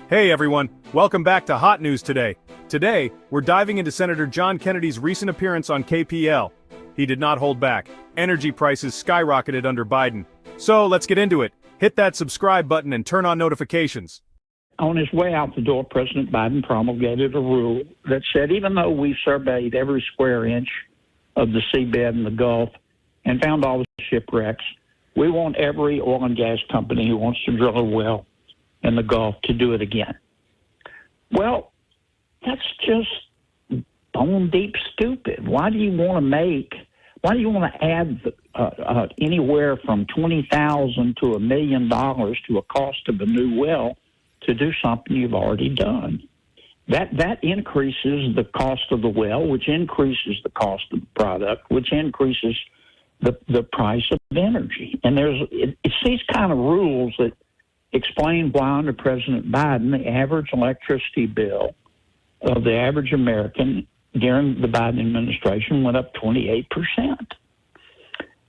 Hey everyone, welcome back to Hot News Today. Today, we're diving into Senator John Kennedy's recent appearance on KPEL. He did not hold back. Energy prices skyrocketed under Biden. So let's get into it. Hit that subscribe button and turn on notifications. On his way out the door, President Biden promulgated a rule that said even though we surveyed every square inch of the seabed in the Gulf and found all the shipwrecks, we want every oil and gas company who wants to drill a well in the Gulf to do it again. Well, that's just bone deep stupid. Why do you want to add anywhere from $20,000 to $1 million to a cost of a new well to do something you've already done? That increases the cost of the well, which increases the cost of the product, which increases the price of energy. And it's these kind of rules that explain why under President Biden, the average electricity bill of the average American during the Biden administration went up 28%.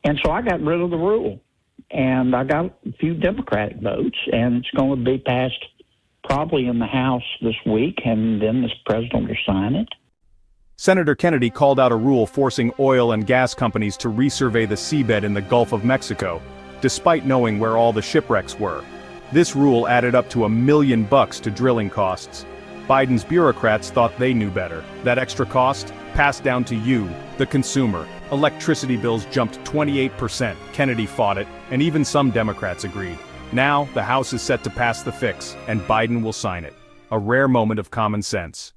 And so I got rid of the rule, and I got a few Democratic votes, and it's going to be passed probably in the House this week, and then this president will sign it. Senator Kennedy called out a rule forcing oil and gas companies to resurvey the seabed in the Gulf of Mexico, despite knowing where all the shipwrecks were. This rule added up to $1 million to drilling costs. Biden's bureaucrats thought they knew better. That extra cost passed down to you, the consumer. Electricity bills jumped 28%. Kennedy fought it, and even some Democrats agreed. Now, the House is set to pass the fix, and Biden will sign it. A rare moment of common sense.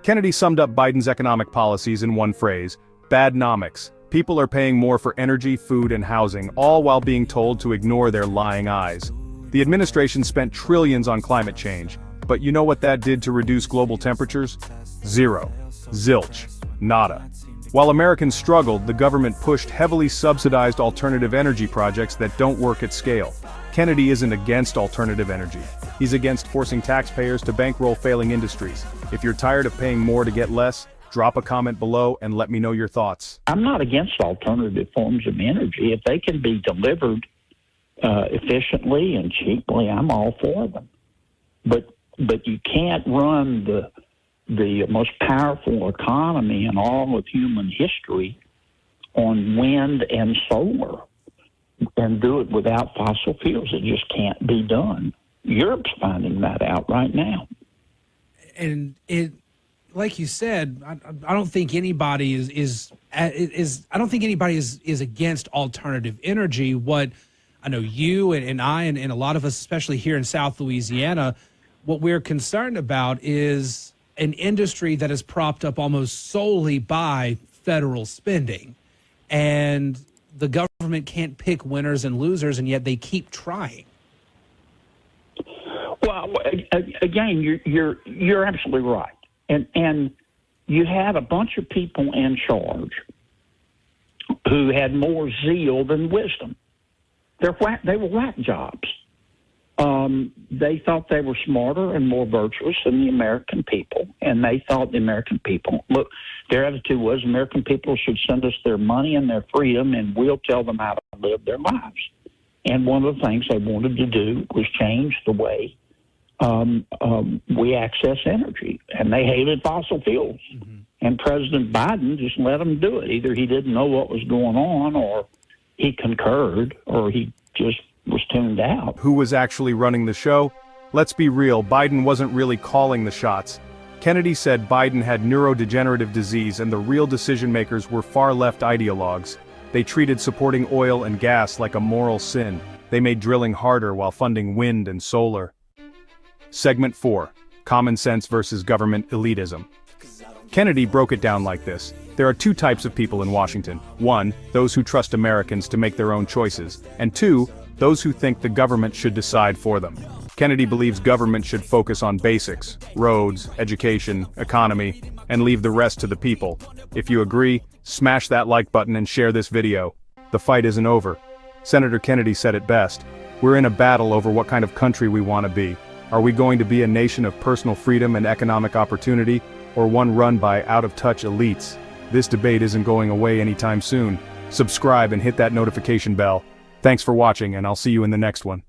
Kennedy summed up Biden's economic policies in one phrase: badnomics. People are paying more for energy, food, and housing, all while being told to ignore their lying eyes. The administration spent trillions on climate change, but you know what that did to reduce global temperatures? Zero. Zilch. Nada. While Americans struggled, the government pushed heavily subsidized alternative energy projects that don't work at scale. Kennedy isn't against alternative energy. He's against forcing taxpayers to bankroll failing industries. If you're tired of paying more to get less, drop a comment below and let me know your thoughts. I'm not against alternative forms of energy. If they can be delivered efficiently and cheaply, I'm all for them. But you can't run the most powerful economy in all of human history on wind and solar and do it without fossil fuels. It just can't be done. Europe's finding that out right now. And it, like you said, I don't think anybody is against alternative energy. What I know you and I and a lot of us, especially here in South Louisiana, what we're concerned about is an industry that is propped up almost solely by federal spending. And the government can't pick winners and losers, and yet they keep trying. Well, again, you're absolutely right. And you had a bunch of people in charge who had more zeal than wisdom. They were whack jobs. They thought they were smarter and more virtuous than the American people, and they thought the American people, look, their attitude was American people should send us their money and their freedom, and we'll tell them how to live their lives. And one of the things they wanted to do was change the way we access energy, and they hated fossil fuels. Mm-hmm. And President Biden just let them do it. Either he didn't know what was going on, or he concurred, or he just was tuned out. Who was actually running the show? Let's be real, Biden wasn't really calling the shots. Kennedy said Biden had neurodegenerative disease and the real decision makers were far-left ideologues. They treated supporting oil and gas like a moral sin. They made drilling harder while funding wind and solar. Segment 4. Common sense versus government elitism. Kennedy broke it down like this. There are two types of people in Washington. 1, those who trust Americans to make their own choices. And 2, those who think the government should decide for them. Kennedy believes government should focus on basics, roads, education, economy, and leave the rest to the people. If you agree, smash that like button and share this video. The fight isn't over. Senator Kennedy said it best. We're in a battle over what kind of country we want to be. Are we going to be a nation of personal freedom and economic opportunity, or one run by out-of-touch elites? This debate isn't going away anytime soon. Subscribe and hit that notification bell. Thanks for watching, and I'll see you in the next one.